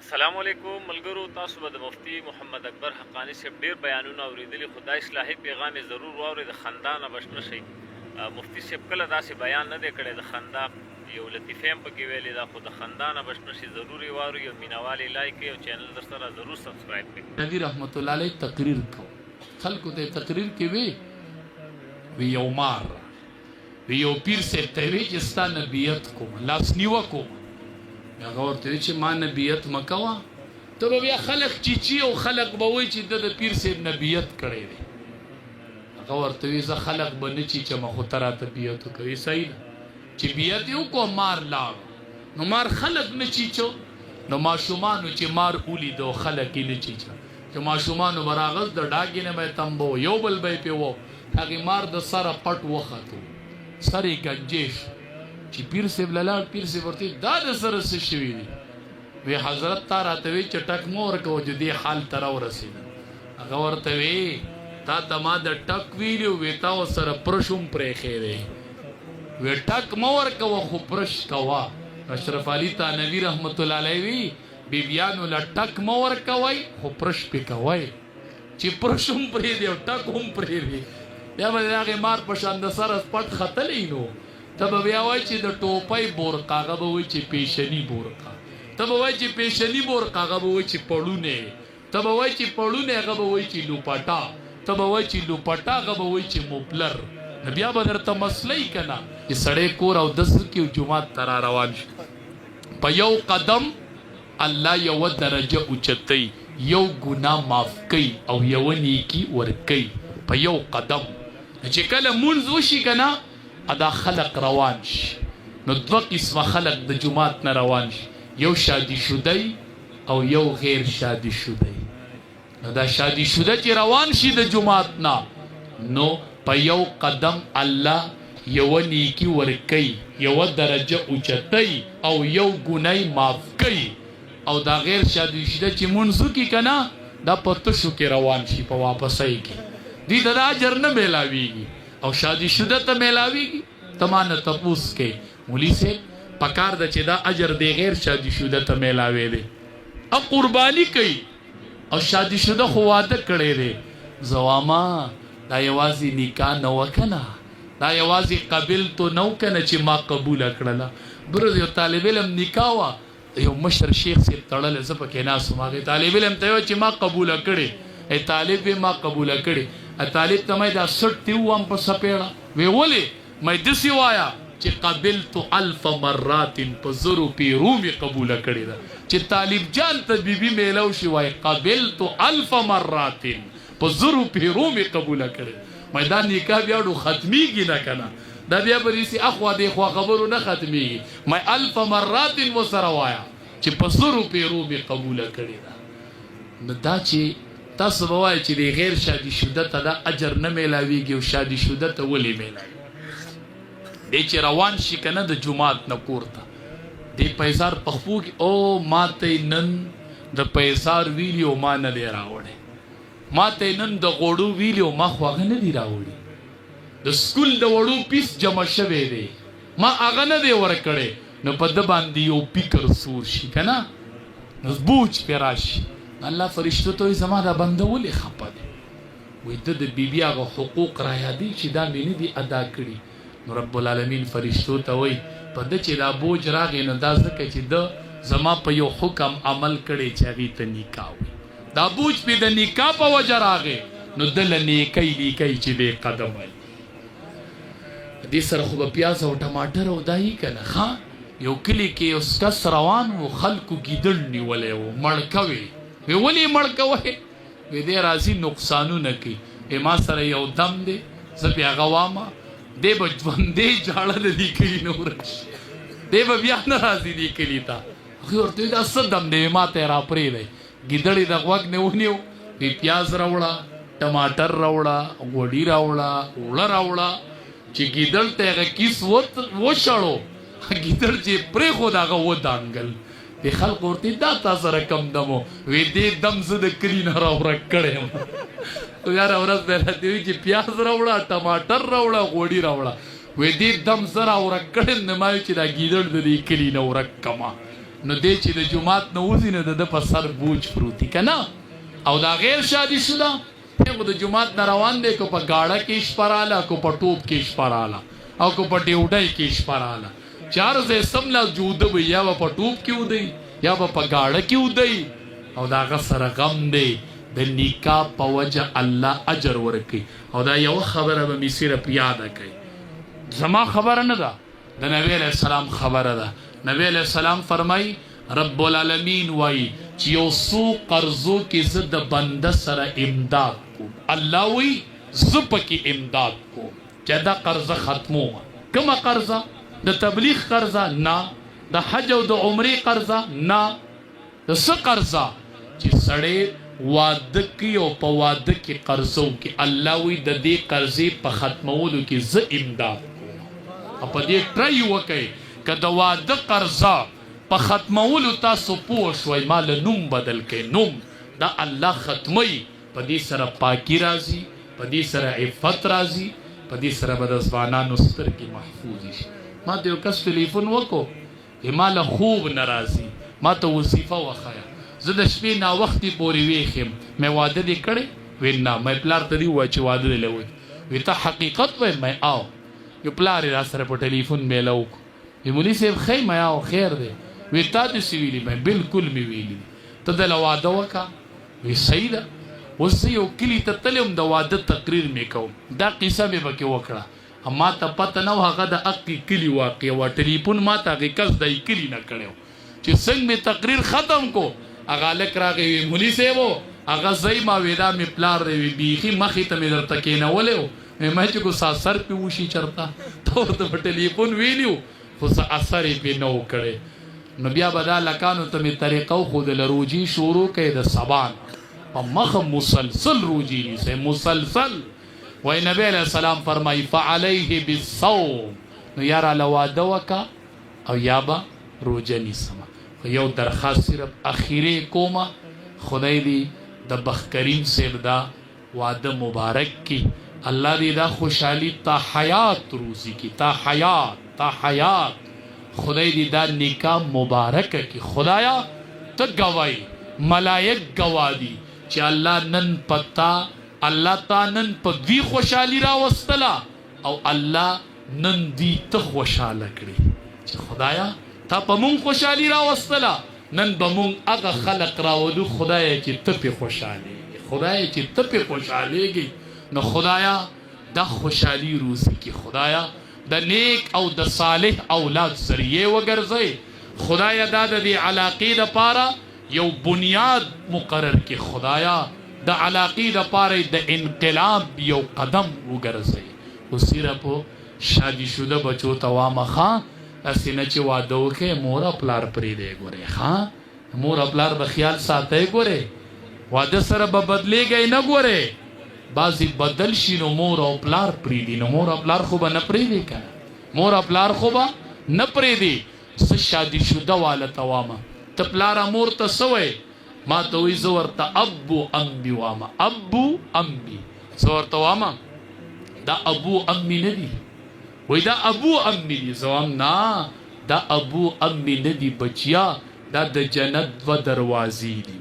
السلام علیکم ملګرو، تاسو به د مفتی محمد اکبر حقانی صاحب ډیر بیانونه اوریدلي، خدای اصلاحي پیغام یې ضرور واورئ. د خندا نه بچ نه شئ. مفتی صاحب کله داسې بیان نه دی کړی، د خندا یو لطیفه هم پکې ویلې ده، خو د خندا نه بچ نه شئ. ضرور یې واورئ او مینوال یې لایک کړئ او چینل در سره ضرور سبسکرایب کړئ. نبی رحمت الله علیه تقریر کو خلکو ته تقریر کې وی یو مار وی یو پیر صاحب ته وی چې ستا نبیت کوم، لاس نیوه کوم. هغه ورته وی چې ما نبیت مه کوه، ته به بیا خلک چیچي او خلک به وایي چې د پیر صاحب نبیت کړی دی. هغه ورته وی زه خلک به نه چیچم، خو ته راته بیت وکوې. صحیح ده چې بیت یې وکړو، مار لاړ نو مار خلک نه چیچو. نو ماشومانو چې مار ولیدو خلک یې نه چیچه، چې ماشومانو به راغل د ډاګې نه به یې تمبو، یو بل به یې پې و، هغې مار د سره پټ وختو، سر یې ګنجې شو. چې پیر صاحب لاړ، پیر صاحب ورته دا د سره څه شوي دي؟ وی حضرت تا راته وی چې ټک مه ورکوه چې دې حال ته راورسېدم. هغه ورته وی تا ته ما د ټک ویلي وی تا ورسره پرش هم پرېښی دی. وی ټک مه ورکوه خو پرش کوه. اشرف علي تانوي رحمت الله علیه وی بیبیانو له ټک مه ورکوئ خو پرش پې کوئ. چې پرش هم پرېږدي او ټک هم پرېږدي، بیا به د هغې مار په شان د سره پټ ختلی نو ته به بیا وایي چې د ټوپۍ بورقه، هغه به وایي چې پیشني بورقه، ته به وایي چې پیشني بورقه، هغه به وایي چې پړونی، ته به وایي چې پړونی، هغه به وایي چې لوپټا، ته به وایي چې لوپټا، هغه به وایي چې موپلر. نو بیا به درته مسلې که نه چې سړی کور او دس کي او جومات ته را روان شي. په یو قدم الله یوه درجه اوچتوي، یو ګناه معاف کوي او یوه نیکي ورکوي په یو قدم. چې کله مونځ وشي که نه دا خلق روان شي، نو دوه قسمه خلق د جومات نه روان شي، یو شادي شدی او یو غیر شادي شدی. نو دا شادي شده چې روان شي د جومات نه، نو په یو قدم الله یوه نیکي ورکوي، یوه درجه اوچتوي او یو ګنای معاف کوي. او دا غیر شادي شده چې مونځ وکړي که نه، دا په تشو کې روان شي، په واپسۍ کې دوی ته دا اجر نه میلاویږي او شادي شده ته میلاویږي. ته ما نه تپوس کوې مولي صاحب پکار ده چې دا اجر دی غیر شادي شده ته میلاوی دی. او قرباني کوي او شادي شده خو واده کړی دی. زواما دا یوازې نکاح نه وه که نه، دا یوازې قبلتو نه و که نه چې ما قبوله کړله. بروز یو طالب علم نکاح وه، یو مشر شیخ صاحب تړلی، زه پکې ناست وم. هغې طالب علم ته ویل چې ما قبوله کړې. ای طالب وی ما قبوله کړې. طالب ته مې دا سټ تی ووام په سپېړه. وی ولې؟ مې داسې وایه چې قبلتو الف مرات، په زرو پیرو مې قبوله کړې ده. چې طالب جان ته بیبي میلو شي وایي قبلتو الف مرات، په زرو پیرو مې قبوله کړې. مې دا نکاح بیا ډو ختمیږي نه که نه، دا بیا به داسې اخوا دېخوا خبرو نه ختمیږي. مې الف مرات ورسره وایه چې په زرو پیرو مې قبوله کړې ده. نو دا چې تاسو به وایئ چې د غیر شادي شده ته دا اجر نه میلاویږي او شادي شده ته ولې میلاوي؟ دی چې روان شي که نه د جومات نه کور ته، دی پیزار په خپو کې او ما ته نن د پیزار ویلي او ما نه دی راوړی، ما ته نن د غوړو ویلي او ما خو هغه نه دی راوړي، د سکول د وړو پیس جمع شوی دی ما هغه نه دی ورکړی. نو په ده باندې یو فکر سور شي که نه، نو بوج پې راشي. الله فرشتو ته وایي زما دا بنده ولې خفه دی؟ وایي ده د بیبي هغه حقوق را یادوي چې دا مې نه دي ادا کړي. نو رب العالمین فرشتو ته وایي په ده چې دا بوج راغی نو دا ځکه چې ده زما په یو حکم عمل کړی چې هغې ته نکاح وي. دا بوج پې د نکاح په وجه راغی، نو ده له نیکۍ لیکئ چې دی قدم وایي. دې سره خو به پیاز او ټماټر او دا یي که نه. ښه یو کلي کې یو کس روان و، خلکو ګیدړ نیولی و، مړکه وې. وی ولې مړ کوئ؟ وی دی راځي نقصانونه کوي. ما سره یو دم دی، زه پې هغه وامه، دی به ژوندی جاړه د دې کلي نه ورک شي، دی به بیا نه راځي دې کلي ته. هغې ورته وایي دا څه دم دی؟ ما ته یې راپرېږدی. ګیدړ یې د غوږ نه ونیو، وی پیاز راوړه، ټماټر راوړه، غوړي راوړه، اوړه راوړه. چې ګیدړ ته یې هغه کیس وشړو، ګیدړ چې پرېښود هغه ودانګل. دی خلق ورته دا تا سره کم دمو؟ وی دې دم زه د کلي نه راورک کړی یم. یاره ورځ به راته وایي چې پیاز راوړه، ټماټر راوړه، غوړي راوړه. وی دې دم زه راورک کړی یم، نه ما وایي چې دا ګیدړ د دې کلي نه ورک کما. نو دی چې د جماعت نه وځي نو د په سر بوج پروتي که نه. او دا غیر شادي شده هغه د جماعت نه روان دی، که په ګاړه کې شپراله، که په ټوپ کې شپراله، او که په ډیوډۍ کې شپراله، چار ځای سملا جوده وي، یا به په ټوپ کې ودی یا به په ګاړه کې ودی. او د هغه سره غم دی د نکاح په وجه الله اجر ورکوي. او دا یوه خبره به مې صرف یاده کوي، زما خبره نه ده، د نبی علیه السلام خبره ده. نبی علیه السلام فرمایي رب العالمین وایي چې یو څو قرضو کې زه د بنده سره امداد کوم. الله وایي زه پکې امداد کوم چې دا قرضه ختمومه. کومه قرضه؟ د تبلیغ قرضه نه، د حج او د عمرې قرضه نه، د څه قرضه چې سړی واده کوي او په واده کې قرضو کې الله وایي د دې قرضې په ختمولو کې زه امداد کوم. په دې ټرای وکئ که د واده قرضه په ختمولو تاسو پوه شوئ ما له نوم بدل کړئ. نوم دا الله ختموي، په دې سره پاکي راځي، په دې سره عفت راځي، په دې سره به د ځوانانو سترګې محفوظ شي. ما ته یو کس ټلیفون وکړو ما له خوب نه راځي، ما ته وظیفه وښیه، زه د شپې ناوختې پورې ویښ یم، مې واده دې کړی؟ وی نه. مې پلار ته دې ووایه چې واده دې له وکړي. وی ته حقیقت وایې؟ مې آو. یو پلار یې را سره په ټلیفون میله وکړو. وی مولي صاحب ښی مې آو خیر دی. وی تا داسې ویلي؟ مې بلکل مې ویلي. ته دله واده وکړه؟ وی صحیح ده. اوس زه یو کلي ته تللی وم، د واده تقریر مې کوم، دا قصه مې پکې وکړه. ما ته پته نه و هغه د هغې کلي واقع وه. ټلیفون ما ته هغې کس د کلي نه کړی و. چې څنګه مې تقریر ختم کو هغه هلک راغی وی مولي صاحب هغه ځای ما وی دا مې پلار دی. وی بیخي مخې ته مې درته کېنولی و. ما چې کو سر پې وشي چرته ته ورته په ټلیفون ویلي و خو څه اثر یې پې نه و کړی. نو بیا به دا لکانو ته مې طریقه وښودله روجي شروع کړئ د سبا نه په مخه مسلسل روجي نیسئ مسلسل. وای نبی علیه السلام فرمایي فعلیه بالصوم. نو یا راله واده وکړه او یا به روجه نیسمه. یو درخواست صرف اخیرې کومه، خدای دې د بخت کریم صاحب دا واده مبارک کی، الله دې دا خوشحالي تا حیات روزي کی، تا حیات خدای دې دا نکاح مبارک کی. خدایا ته گواهی، ملائک گواه دي چې الله نن پتا الله تا نن په دوی خوشحالي راوستله او الله نن دی ته خوشحاله کړي چې خدایا تا په مونږ خوشحالي راوستله، نن به مونږ هغه خلق راولو خدایه چې ته پې خوشحالېږي، خدایه چې ته پې خوشحالېږي. نو خدایا دا خوشحالي روزي کې، خدایا د نیک او د صالح اولاد ذریعه وګرځئ. خدایا دا د دې علاقې دپاره یو بنیاد مقرر کې، خدایا د علاقې دپاره د انقلاب یو قدم وګرځئ. خو صرف شادي شده بچو ته وامه ښه داسې نه چې واده وکړې مور او پلار پرېږدی. ګورې ښه مور او پلار به خیال ساتئ. ګورې واده سره به بدلېږئ نه. ګورې بعضې بدل شي نو مور او پلار پرېږدي، نو مور او پلار خو به نه پرېږدي که نه، مور او پلار خو به نه پرېږدي. څه شادي شده واله ته وامه ته پلاره مور ته څه وایې؟ ما ته وایي زه ورته ابو امي وامه. ابو امي زه ورته وامه دا ابو امي نه دي. وای دا ابو امي دي. زه وایم نه دا ابو امي نه دي بچیا، دا د جنت دوه دروازې دي.